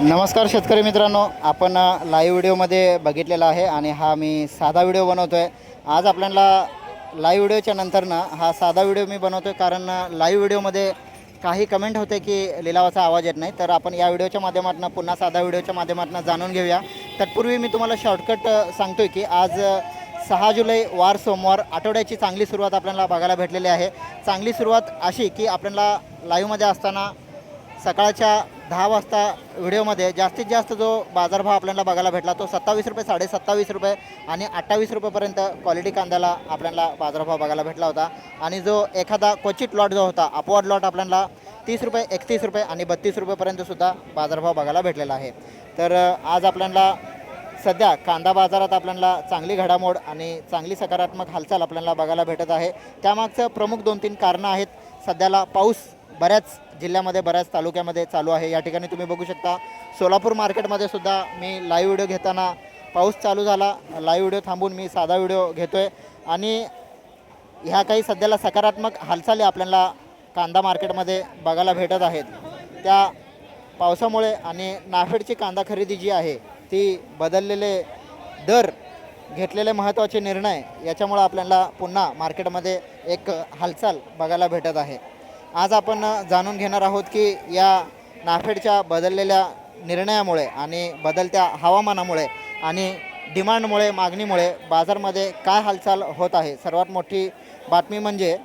नमस्कार शेतकरी मित्रांनो, आपण लाईव्ह व्हिडिओमध्ये बघितलेला आहे आणि हा मी साधा व्हिडिओ बनवतो आहे. आज आपल्याला लाईव्ह व्हिडिओच्या नंतरनं हा साधा व्हिडिओ मी बनवतो आहे, कारण लाईव्ह व्हिडिओमध्ये काही कमेंट होते की लिलावाचा आवाज येत नाही. तर आपण या व्हिडिओच्या माध्यमातून पुन्हा साधा व्हिडिओच्या माध्यमातून जाणून घेऊया. तत्पूर्वी मी तुम्हाला शॉर्टकट सांगतो आहे की आज 6 जुलै वार सोमवार, आठवड्याची चांगली सुरुवात आपल्याला बघायला भेटलेली आहे. चांगली सुरुवात अशी की आपल्याला लाईव्हमध्ये असताना सकाळच्या 10 वाजता व्हिडिओमध्ये जास्तीत जास्त जो बाजारभाव आपल्याला बघायला भेटला तो 27 रुपये, 27.5 रुपये आणि 28 रुपयेपर्यंत क्वालिटी कांद्याला आपल्याला बाजारभाव बघायला भेटला होता. आणि जो एखादा क्वचित लॉट जो होता, अपवाद लॉट, आपल्याला 30 रुपये, 31 रुपये आणि 32 रुपयेपर्यंतसुद्धा बाजारभाव बघायला भेटलेला आहे. तर आज आपल्याला सध्या कांदा बाजारात आपल्याला चांगली घडामोड आणि चांगली सकारात्मक हालचाल आपल्याला बघायला भेटत आहे. त्यामागचं प्रमुख 2-3 कारणं आहेत. सध्याला पाऊस बऱ्याच जिल्ह्यामध्ये, बऱ्याच तालुक्यामध्ये चालू आहे. या ठिकाणी तुम्ही बघू शकता सोलापूर मार्केटमध्ये सुद्धा मी लाईव्ह व्हिडिओ घेताना पाऊस चालू झाला. लाईव्ह व्हिडिओ थांबून मी साधा व्हिडिओ घेतो आहे आणि ह्या काही सध्याला सकारात्मक हालचाली आपल्याला कांदा मार्केटमध्ये बघायला भेटत आहेत. त्या पावसामुळे आणि नाफेडची कांदा खरेदी जी आहे ती बदललेले दर, घेतलेले महत्त्वाचे निर्णय, याच्यामुळे आपल्याला पुन्हा मार्केटमध्ये एक हालचाल बघायला भेटत आहे. आज आपण जाणून घेणार आहोत की या नाफेडच्या बदललेल्या निर्णयामुळे आणि बदलत्या हवामानामुळे आणि डिमांडमुळे, मागणीमुळे बाजारामध्ये काय हालचाल होत आहे. सर्वात मोठी बातमी म्हणजे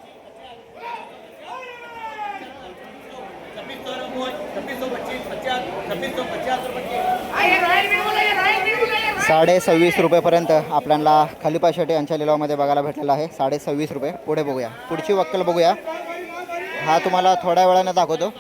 26.5 रुपयेपर्यंत आपल्याला खलिपा शेटे यांच्या लिलावामध्ये बघायला भेटलेला आहे. 26.5 रुपये. पुढे बघूया, पुढची वक्कल बघूया. हा तुम्हाला थोड्या वेळाने दाखवतो.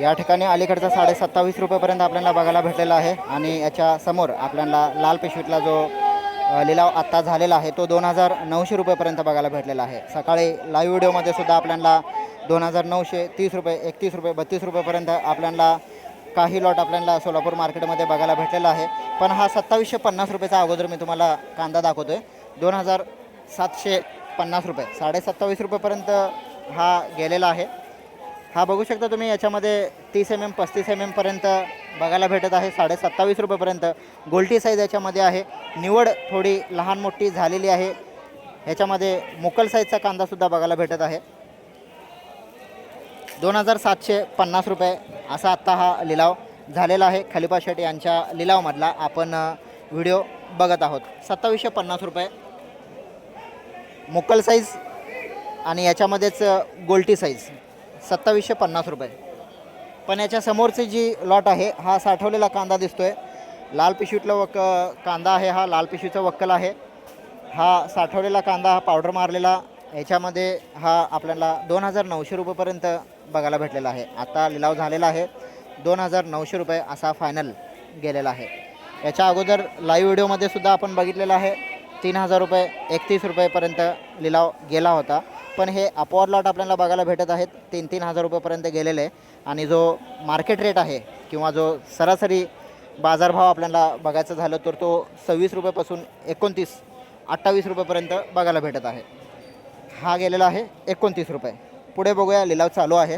या ठिकाणी अलीकडचा 27.5 रुपयेपर्यंत आपल्याला बघायला भेटलेला आहे. आणि याच्या समोर आपल्याला लाल पिशवीतला जो लिलाव आत्ता झालेला आहे तो 2,900 रुपयेपर्यंत बघायला भेटलेला आहे. सकाळी लाईव्ह व्हिडिओमध्ये सुद्धा आपल्याला 2,930 रुपये, 31 रुपये, 32 रुपयेपर्यंत आपल्याला काही लॉट आपल्याला सोलापूर मार्केटमध्ये बघायला भेटलेला आहे. पण हा 2750 रुपयेचा अगोदर मी तुम्हाला कांदा दाखवतो आहे. 2,750 रुपये, 27.5 रुपयेपर्यंत हा गेलेला आहे. हा बघू शकता तुम्ही, याच्यामध्ये 30 mm, 35 mm पर्यंत बघायला भेटत आहे. 27.5 रुपयेपर्यंत गोल्टी साईज याच्यामध्ये आहे. निवड थोडी लहान मोठी झालेली आहे. ह्याच्यामध्ये मुकल साईजचा कांदासुद्धा बघायला भेटत आहे. 2,750 रुपये असा आत्ता हा लिलाव झालेला आहे. खलिपा शेट यांच्या लिलावमधला आपण व्हिडिओ बघत आहोत. 2750 रुपये मुकल साईज आणि याच्यामध्येच गोल्टी साईज 2750 रुपये. पण याच्या समोरची जी लॉट आहे हा साठवलेला कांदा दिसतो आहे. लाल पिशवीतला कांदा आहे. हा लाल पिशवीचा वक्कल आहे. हा साठवलेला कांदा, हा पावडर मारलेला, याच्यामध्ये हा आपल्याला 2,900 रुपयेपर्यंत बघायला भेटलेला आहे. आता लिलाव झालेला आहे 2,900 रुपये असा फायनल गेलेला आहे. याच्या अगोदर लाईव्ह व्हिडिओमध्ये सुद्धा आपण बघितलेला आहे 3,000 रुपये, 31 रुपयेपर्यंत लिलाव गेला होता. पण हे अपवाद लॉट आपल्याला बघायला भेटत आहेत 3,000 रुपयेपर्यंत गेलेले. आणि जो मार्केट रेट आहे किंवा जो सरासरी बाजारभाव आपल्याला बघायचं झालं तर तो 26 रुपयापासून 29, 28 रुपयेपर्यंत बघायला भेटत आहे. हा गेलेला आहे 29 रुपये. पुढे बघूया, लिलाव चालू आहे.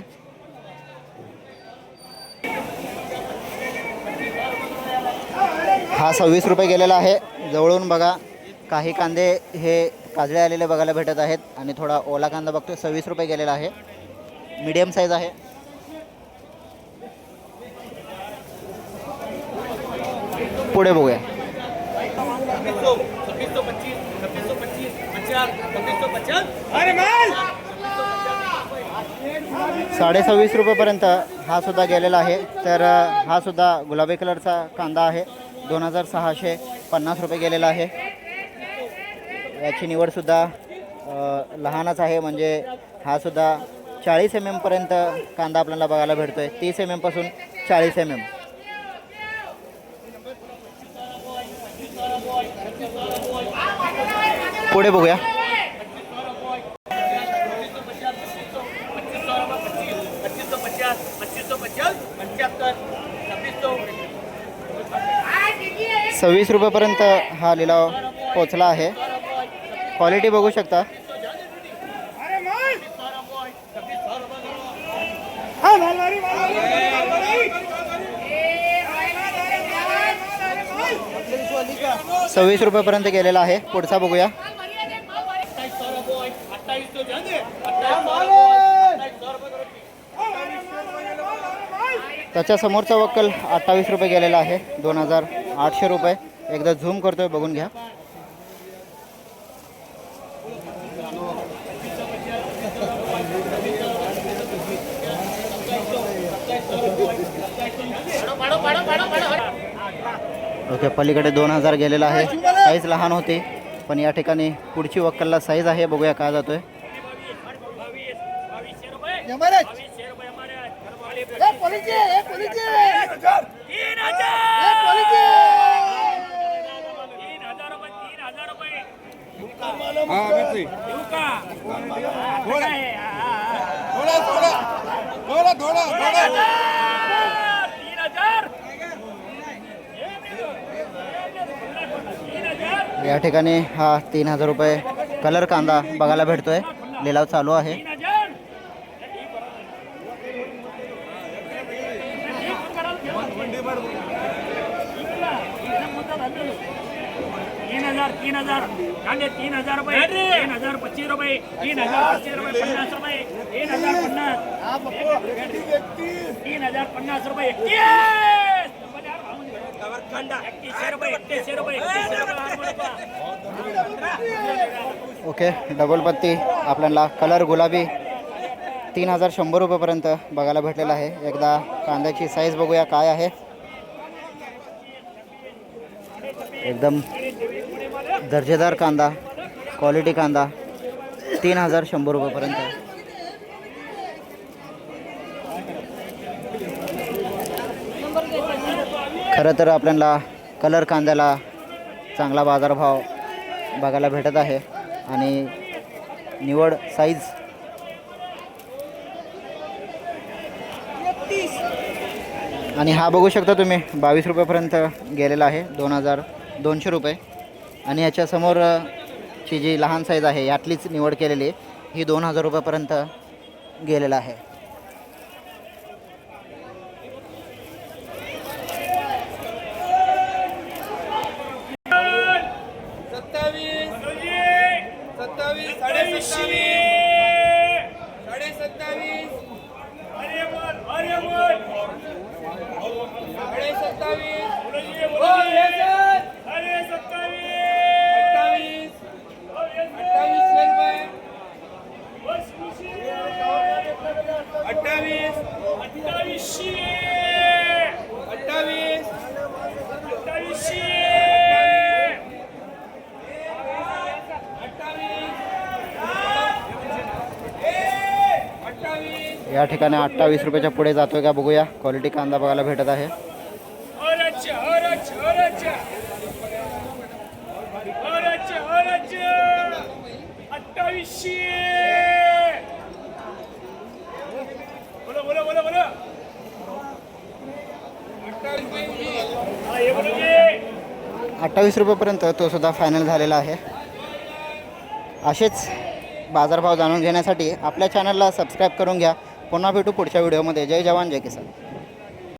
हा 26 रुपये गेलेला आहे. जवळून बघा, काही कांदे हे काजळे आलेले बघायला भेटत आहेत आणि थोडा ओला कांदा बघतोय. 26 रुपये गेलेला आहे. मीडियम साईज आहे. पुढे बघूया. 26.5 रुपयेपर्यंत हा सुद्धा गेलेला आहे. तर हा सुद्धा गुलाबी कलरचा कांदा आहे. 2,650 रुपये गेलेला आहे. याची निवडसुद्धा लहानच आहे. म्हणजे हा सुद्धा 40 mm पर्यंत कांदा आपल्याला बघायला भेटतो आहे. 30 mm पासून 40 mm. पुढे बघूया. 26 रुपयापर्यंत हा लिलाव पोचला आहे. क्वालिटी बघू शकता. ₹26 रुपयापर्यंत गेलेला आहे. पुढचा बघूया. त्याच्या समोरचा वक्कल 28 रुपये गेलेला आहे. 2800 रुपये. एकदा झूम करतोय, बघून घ्या. ओके, पलीकडे 2000 गेलेला आहे. साईज लहान होती, पण या ठिकाणी पुढची वक्कलला साईज आहे. बघूया काय जातोय. या ठिकाणी हा 3000 रुपये कलर कांदा बघायला भेटतोय. लिलाव चालू आहे. तीन हजार कांदे 3000 रुपये 3025 रुपये 3025 रुपये 50 रुपये 3050 3050 रुपये 31 रुपये 31 रुपये. ओके, डबल पत्ती आपल्याला कलर गुलाबी 3100 रुपयापर्यंत बघायला भेटलेला आहे. एकदा कांद्याची साईज बघूया काय आहे. एकदम दर्जेदार कांदा, क्वालिटी कांदा 3100 रुपयापर्यंत. खरं तर आपल्याला कलर कांद्याला चांगला बाजारभाव बघायला भेटत आहे आणि निवड साईज आणि हा बघू शकता तुम्ही 22 रुपयापर्यंत गेलेला आहे. 2200 रुपये. आणि याच्या समोरची जी लहान साईज आहे यातलीच निवड केलेली ही 2000 रुपयापर्यंत गेलेला आहे. या ठिकाणी 28 रुपयाच्या पुढे जातोय का बघूया. क्वालिटी कांदा बघायला भेटत आहे. ₹28 रुपयापर्यंत तो सुद्धा फायनल झालेला आहे. असेच बाजारभाव जाणून घेण्यासाठी आपल्या चॅनलला सबस्क्राईब करून घ्या. पुन्हा भेटू पुढच्या व्हिडिओमध्ये. जय जवान जय किसान.